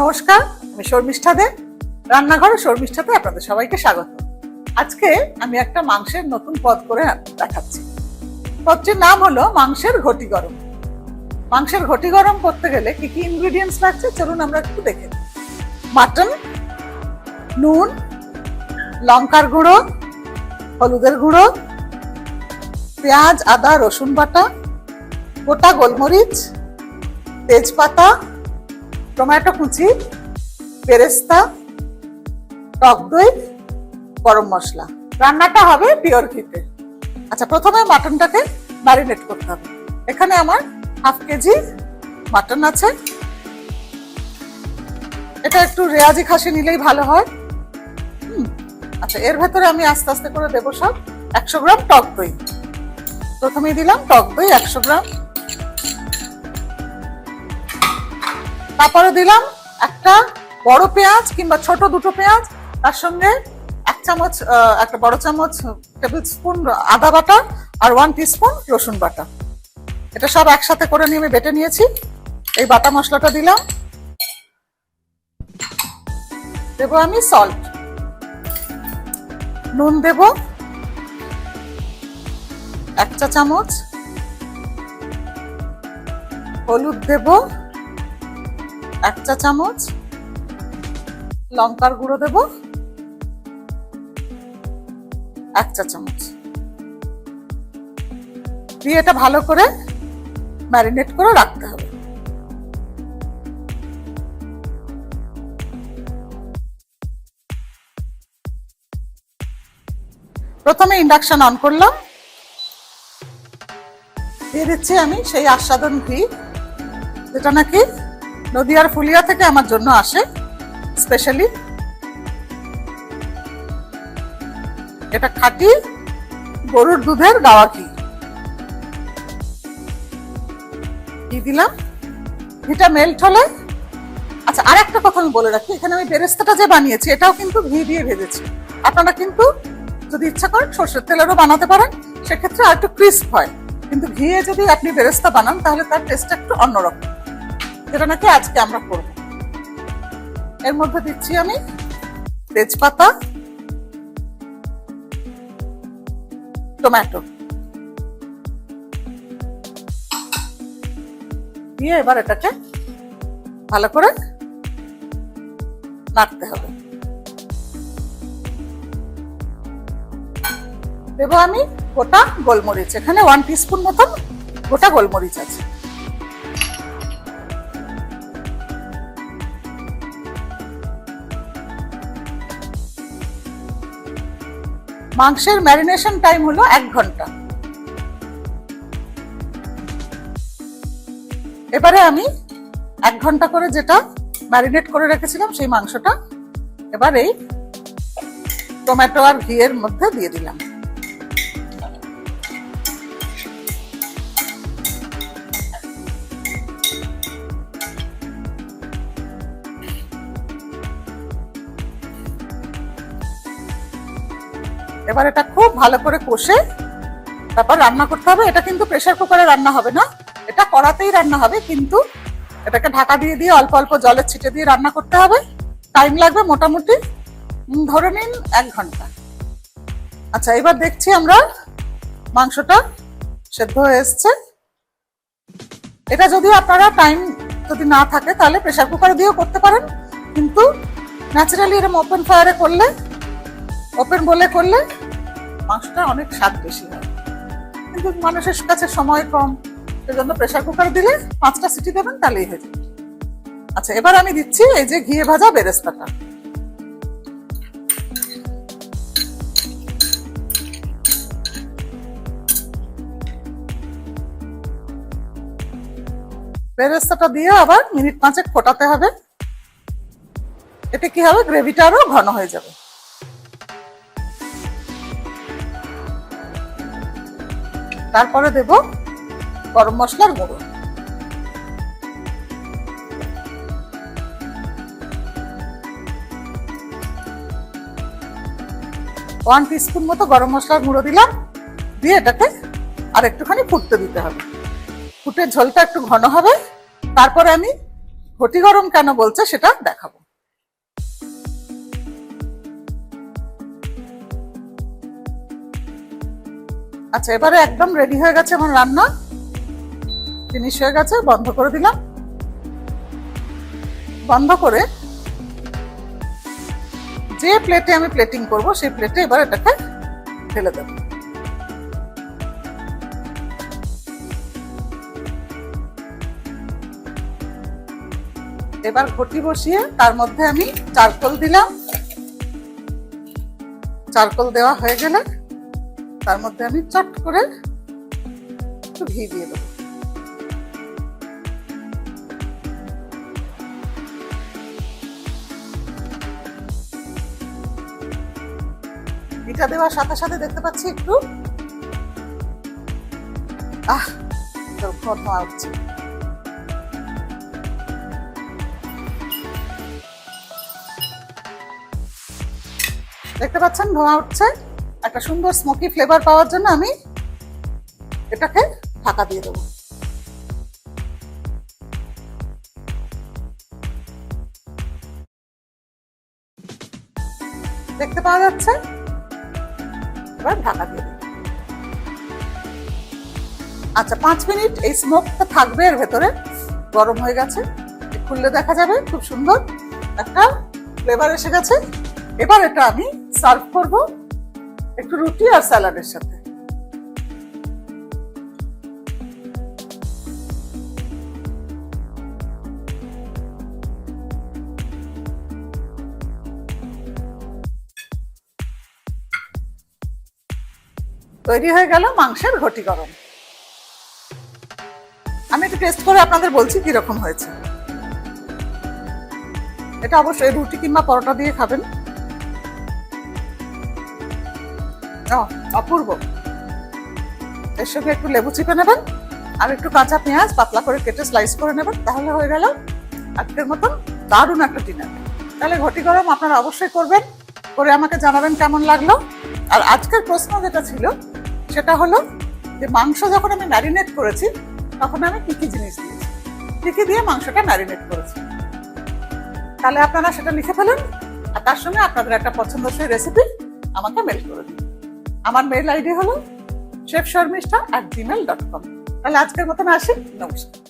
নমস্কার, আমি শর্মিষ্ঠা দে, রান্নাঘরে শর্মিষ্ঠাতে আপনাদের সবাইকে স্বাগত। আজকে আমি একটা মাংসের নতুন পদ করে দেখাচ্ছি। পদটির নাম হলো মাংসের ঘটি গরম। মাংসের ঘটি গরম করতে গেলে কি কি ইনগ্রেডিয়েন্টস লাগছে চলুন আমরা একটু দেখে নিই। মাটন, নুন, লঙ্কার গুঁড়ো, হলুদের গুঁড়ো, পেঁয়াজ, আদা, রসুন বাটা, গোটা গোলমরিচ, তেজপাতা, টমেটো কুচি, বেরেস্তা, টক দই, গরম মশলা। রান্নাটা হবে পিওর ঘিতে। আচ্ছা, প্রথমে মাটনটাকে ম্যারিনেট করতে হবে। এখানে আমার 1/2 কেজি মাটন আছে। এটা একটু রেয়াজি খাসি নিলেই ভালো হয়। আচ্ছা, এর ভেতরে আমি আস্তে আস্তে করে দেবো সব 100 গ্রাম টক দই। প্রথমেই দিলাম টক দই 100 গ্রাম। তারপরে দিলাম একটা বড় পেঁয়াজ কিংবা ছোট দুটো পেঁয়াজ, তার সঙ্গে একটা বড় চামচ টেবিল স্পুন আদা বাটা আর 1 টিস্পুন রসুন বাটা। এটা সব একসাথে করে নিয়ে আমি বেটে নিয়েছি। এই বাটা মশলাটা দিলাম। দেবো আমি সল্ট, নুন দেব 1 চা চামচ, হলুদ দেব 1 চা চামচ, লঙ্কার গুঁড়ো দেব 1 চা চামচ দিয়ে এটা ভালো করে ম্যারিনেট করে রাখতে হবে। প্রথমে ইন্ডাকশন অন করলাম। দিয়ে দিচ্ছি আমি সেই আস্বাদন ঘি, যেটা নাকি নদিয়ার ফুলিয়া থেকে আমার জন্য আসে স্পেশালি। এটা খাঁটি গরুর দুধের গাওয়া ঘি। দিলাম। ঘিটা মেল্ট হলে, আচ্ছা আর একটা কথা আমি বলে রাখি, এখানে আমি বেরেস্তাটা যে বানিয়েছি এটাও কিন্তু ঘি দিয়ে ভেজেছি। আপনারা কিন্তু যদি ইচ্ছা করেন সরষের তেলেরও বানাতে পারেন, সেক্ষেত্রে আর একটু ক্রিস্প হয়। কিন্তু ঘিয়ে যদি আপনি বেরেস্তা বানান তাহলে তার টেস্টটা একটু অন্যরকম, যেটা নাকি আজকে আমরা করব। এর মধ্যে দিচ্ছি আমি তেজপাতা, টমেটো দিয়ে এবার এটাকে ভালো করে নাড়তে হবে। দেবো আমি গোটা গোলমরিচ, এখানে 1 টিস্পুন মতন গোটা গোলমরিচ আছে। মাংসের ম্যারিনেশন টাইম হলো 1 ঘন্টা। এবারে আমি 1 ঘন্টা করে যেটা ম্যারিনেট করে রেখেছিলাম সেই মাংসটা এবার এই টমেটো আর ঘিয়ের মধ্যে দিয়ে দিলাম। এবার এটা খুব ভালো করে কষে তারপর রান্না করতে হবে। এটা কিন্তু প্রেসার কুকারে রান্না হবে না, এটা কড়াতেই রান্না হবে, কিন্তু এটাকে ঢাকা দিয়ে দিয়ে অল্প অল্প জলের ছিটে দিয়ে রান্না করতে হবে। টাইম লাগবে মোটামুটি ধরে নিন 1 ঘন্টা। আচ্ছা, এবার দেখছি আমরা মাংসটা সেদ্ধ হয়ে এসছে। এটা যদি আপনারা টাইম যদি না থাকে তাহলে প্রেসার কুকারে দিয়েও করতে পারেন, কিন্তু ন্যাচারালি এরকম ওপেন ফায়ারে করলে, ওপেন বলে করলে মাংসটা অনেক স্বাদ বেশি হয়। কিন্তু মানুষের কাছে সময় কম, সেজন্য প্রেসার কুকারে দিলে 5টা সিটি দেবেন তাহলেই হয়ে যাবে। আচ্ছা, এবার আমি দিচ্ছি এই যে ঘিয়ে ভাজা বেরেস্তাটা। বেরেস্তাটা দিয়ে আবার মিনিট 5 ফোটাতে হবে। এতে কি হবে, গ্রেভিটা আরো ঘন হয়ে যাবে। তারপরে দেব গরম মশলার গুঁড়ো, 1 টিস্পুন মতো গরম মশলার গুঁড়ো দিলাম। দিয়ে এটাকে আর একটুখানি ফুটতে দিতে হবে। ফুটে ঝোলটা একটু ঘন হবে। তারপরে আমি ঘটি গরম কেন বলছে সেটা দেখাবো। আচ্ছা, এবারে একদম রেডি হয়ে গেছে আমার রান্না, ফিনিশ হয়ে গেছে। বন্ধ করে দিলাম। বন্ধ করে যে প্লেটে আমি প্লেটিং করব সেই প্লেটে এবার এটাকে ঢেলে দেব। এবার ঘটি বসিয়ে তার মধ্যে আমি চারকোল দিলাম। চারকোল দেওয়া হয়ে গেলে তার মধ্যে আমি চট করে একটু ঘি দিয়ে দেবো। ঘিটা দেওয়ার সাথে সাথে দেখতে পাচ্ছি একটু ধোঁয়া উঠছে। দেখতে পাচ্ছেন ধোঁয়া উঠছে। একটা সুন্দর স্মোকি ফ্লেভার পাওয়ার জন্য আমি এটাকে ঢাকা দিয়ে দেবো। দেখতে পাওয়া যাচ্ছে। এবার ঢাকা দিয়ে দেবো। আচ্ছা, 5 মিনিট এই স্মোকটা থাকবে এর ভেতরে। গরম হয়ে গেছে, খুললে দেখা যাবে খুব সুন্দর একটা ফ্লেভার এসে গেছে। এবার এটা আমি সার্ভ করব একটু রুটি আর স্যালাডের সাথে। তৈরি হয়ে গেল মাংসের ঘটি গরম। আমি একটু টেস্ট করে আপনাদের বলছি কিরকম হয়েছে। এটা অবশ্যই রুটি কিংবা পরোটা দিয়ে খাবেন। অপূর্ব। এর সঙ্গে একটু লেবু চিপে নেবেন আর একটু কাঁচা পেঁয়াজ পাতলা করে কেটে স্লাইস করে নেবেন, তাহলে হয়ে গেল আজকের মতন দারুণ একটা ডিনার। তাহলে ঘটি গরম আপনারা অবশ্যই করবেন, করে আমাকে জানাবেন কেমন লাগলো। আর আজকের প্রশ্ন যেটা ছিল সেটা হলো যে মাংস যখন আমি ম্যারিনেট করেছি তখন আমি কি কি জিনিস দিয়েছি, কি কি দিয়ে মাংসটা ম্যারিনেট করেছি। তাহলে আপনারা সেটা লিখে ফেলুন আর তার সঙ্গে আপনাদের একটা পছন্দসই রেসিপি আমাকে মেল করে দিন। আমার মেল আইডি হলো chefsharmishta@gmail.com। তাহলে আজকের মতন আসি, নমস্কার।